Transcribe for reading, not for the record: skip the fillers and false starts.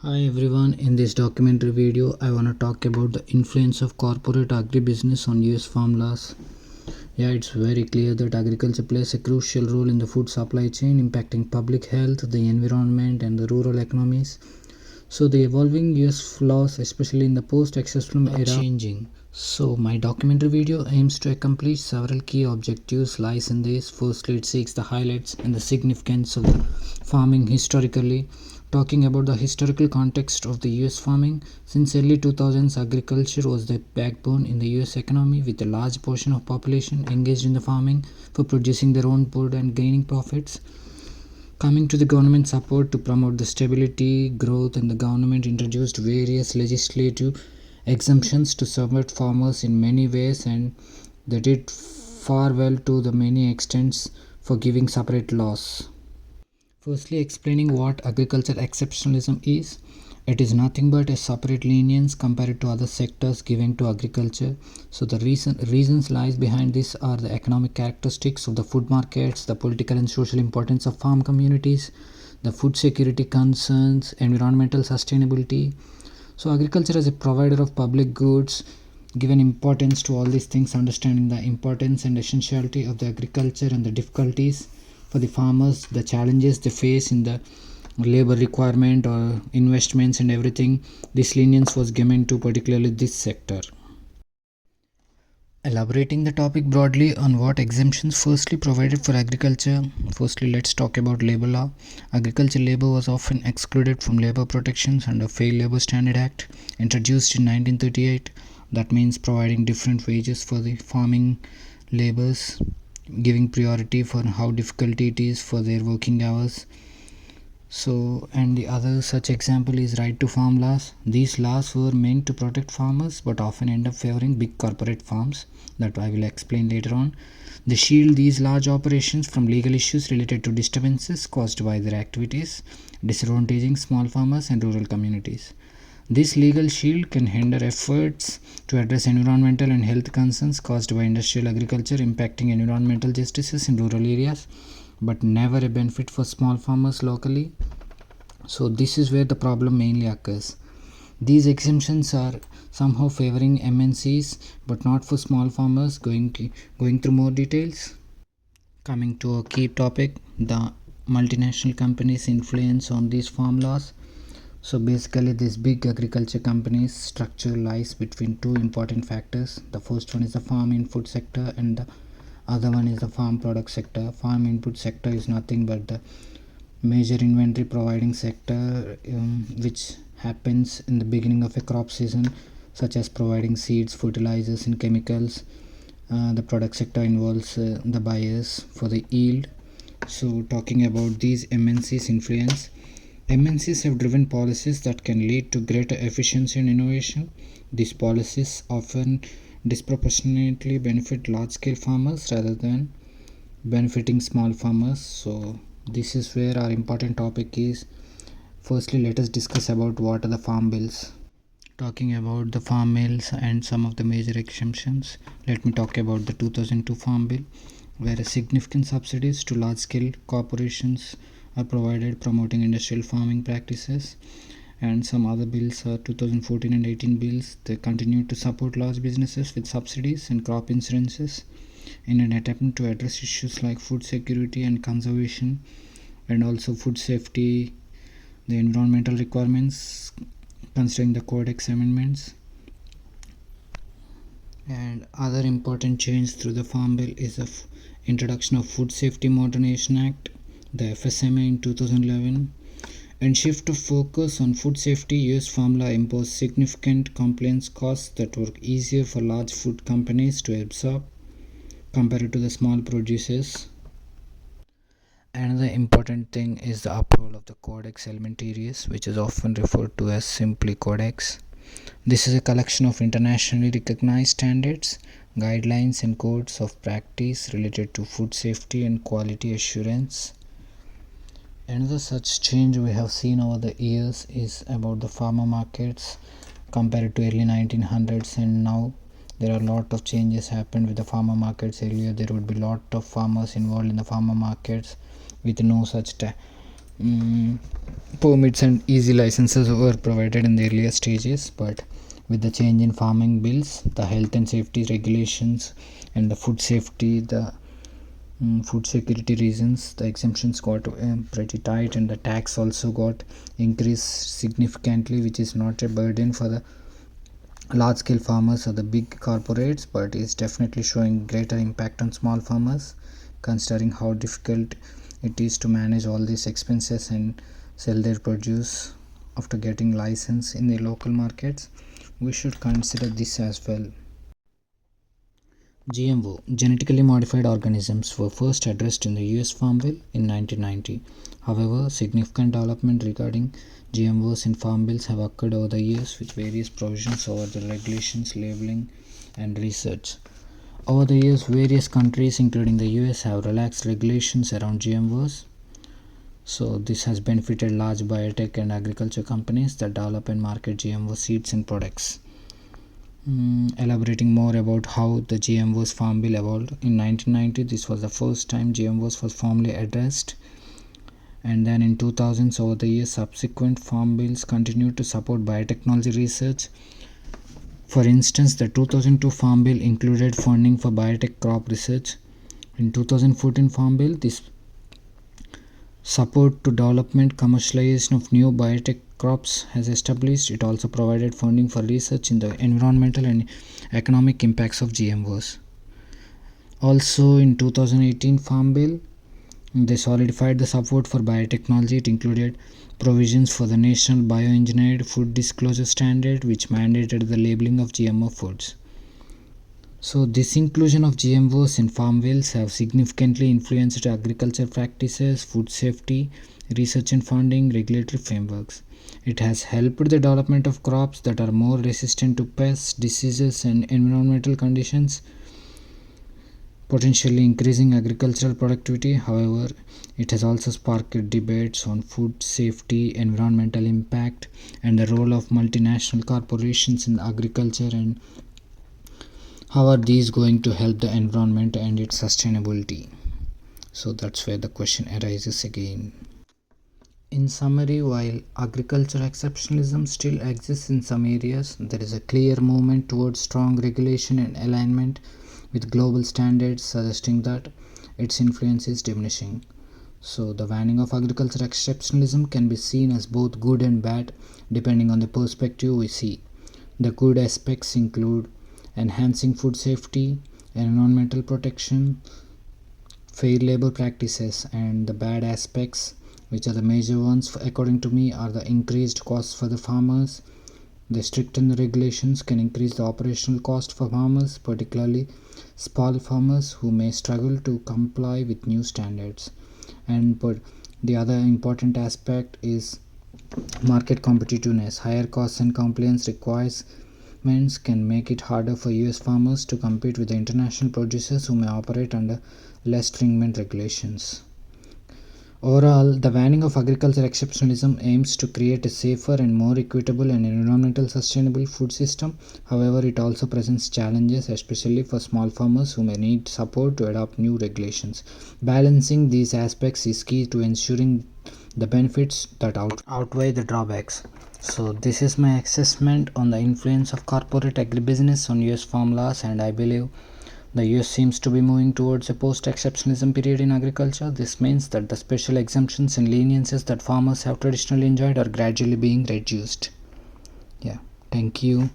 Hi everyone, in this documentary video I want to talk about the influence of corporate agribusiness on US farm laws. Yeah, it's very clear that agriculture plays a crucial role in the food supply chain, impacting public health, the environment and the rural economies. So the evolving US laws, especially in the post-exceptional era, changing. So my documentary video aims to accomplish several key objectives lies in this. Firstly, it seeks the highlights and the significance of the farming historically, talking about the historical context of the US farming. Since early 2000s, agriculture was the backbone in the US economy, with a large portion of population engaged in the farming for producing their own food and gaining profits. Coming to the government support to promote the stability, growth, and the government introduced various legislative exemptions to support farmers in many ways, and they did far well to the many extents for giving separate laws. Firstly, explaining what agriculture exceptionalism is. It is nothing but a separate lenience compared to other sectors given to agriculture. So the reasons lies behind this are the economic characteristics of the food markets, the political and social importance of farm communities, the food security concerns, environmental sustainability. So agriculture as a provider of public goods, given importance to all these things, understanding the importance and essentiality of the agriculture and the difficulties for the farmers, the challenges they face in the labor requirement or investments and everything. This lenience was given to particularly this sector. Elaborating the topic broadly on what exemptions firstly provided for agriculture. Firstly, let's talk about labor law. Agriculture labor was often excluded from labor protections under Fair Labor Standard Act, introduced in 1938. That means providing different wages for the farming laborers, giving priority for how difficult it is for their working hours. So, and the other such example is right to farm laws. These laws were meant to protect farmers but often end up favoring big corporate farms, that I will explain later on. They shield these large operations from legal issues related to disturbances caused by their activities, disadvantaging small farmers and rural communities. This legal shield can hinder efforts to address environmental and health concerns caused by industrial agriculture, impacting environmental justices in rural areas, but never a benefit for small farmers locally. So this is where the problem mainly occurs. These exemptions are somehow favoring MNCs but not for small farmers. Going through more details. Coming to a key topic, the multinational companies' influence on these farm laws. So basically these big agriculture companies structure lies between two important factors. The first one is the farm input sector and the other one is the farm product sector. Farm input sector is nothing but the major inventory providing sector, which happens in the beginning of a crop season, such as providing seeds, fertilizers and chemicals. The product sector involves the buyers for the yield. So talking about these MNCs influence, MNCs have driven policies that can lead to greater efficiency and innovation. These policies often disproportionately benefit large scale farmers rather than benefiting small farmers. So this is where our important topic is. Firstly, let us discuss about what are the farm bills. Talking about the farm bills and some of the major exemptions, let me talk about the 2002 farm bill, where a significant subsidies to large scale corporations are provided, promoting industrial farming practices. And some other bills are 2014 and 18 bills. They continue to support large businesses with subsidies and crop insurances in an attempt to address issues like food security and conservation, and also food safety, the environmental requirements, considering the codex amendments. And other important change through the farm bill is the introduction of Food Safety Modernization Act, the FSMA, in 2011, and shift of focus on food safety. US farm law imposed significant compliance costs that were easier for large food companies to absorb compared to the small producers. Another important thing is the approval of the Codex Alimentarius, which is often referred to as simply Codex. This is a collection of internationally recognized standards, guidelines, and codes of practice related to food safety and quality assurance. Another such change we have seen over the years is about the farmer markets compared to early 1900s, and now there are a lot of changes happened with the farmer markets. Earlier there would be lot of farmers involved in the farmer markets with no such mm, permits and easy licenses were provided in the earlier stages, but with the change in farming bills, the health and safety regulations, and the food safety, the food security reasons, the exemptions got pretty tight, and the tax also got increased significantly, which is not a burden for the large scale farmers or the big corporates, but is definitely showing greater impact on small farmers, considering how difficult it is to manage all these expenses and sell their produce after getting license in the local markets. We should consider this as well. GMO, genetically modified organisms, were first addressed in the US Farm Bill in 1990. However, significant development regarding GMOs in farm bills have occurred over the years, with various provisions over the regulations, labeling, and research. Over the years, various countries, including the US, have relaxed regulations around GMOs. So, this has benefited large biotech and agriculture companies that develop and market GMO seeds and products. Elaborating more about how the GMOs Farm Bill evolved. In 1990, this was the first time GMOs was formally addressed, and then in 2000s, over the years, subsequent farm bills continued to support biotechnology research. For instance, the 2002 Farm Bill included funding for biotech crop research. In 2014 Farm Bill, this support to development commercialization of new biotech crops has established. It also provided funding for research in the environmental and economic impacts of GMOs. Also in 2018 Farm Bill, they solidified the support for biotechnology. It included provisions for the National Bioengineered Food Disclosure Standard, which mandated the labeling of GMO foods. So this inclusion of GMOs in farm bills have significantly influenced agriculture practices, food safety, research and funding, regulatory frameworks. It has helped the development of crops that are more resistant to pests, diseases, and environmental conditions, potentially increasing agricultural productivity. However, it has also sparked debates on food safety, environmental impact, and the role of multinational corporations in agriculture, and how are these going to help the environment and its sustainability. So that's where the question arises again. In summary, while agriculture exceptionalism still exists in some areas, there is a clear movement towards strong regulation and alignment with global standards, suggesting that its influence is diminishing. So, the waning of agriculture exceptionalism can be seen as both good and bad depending on the perspective we see. The good aspects include enhancing food safety, environmental protection, fair labor practices, and the bad aspects, which are the major ones according to me, are the increased costs for the farmers. The strictened regulations can increase the operational cost for farmers, particularly small farmers who may struggle to comply with new standards. And but the other important aspect is market competitiveness. Higher costs and compliance requirements can make it harder for US farmers to compete with the international producers who may operate under less stringent regulations. Overall, the waning of agriculture exceptionalism aims to create a safer and more equitable and environmentally sustainable food system. However, it also presents challenges, especially for small farmers who may need support to adopt new regulations. Balancing these aspects is key to ensuring the benefits that outweigh the drawbacks. So, this is my assessment on the influence of corporate agribusiness on US farm laws, and I believe the US seems to be moving towards a post-exceptionalism period in agriculture. This means that the special exemptions and leniencies that farmers have traditionally enjoyed are gradually being reduced. Yeah, thank you.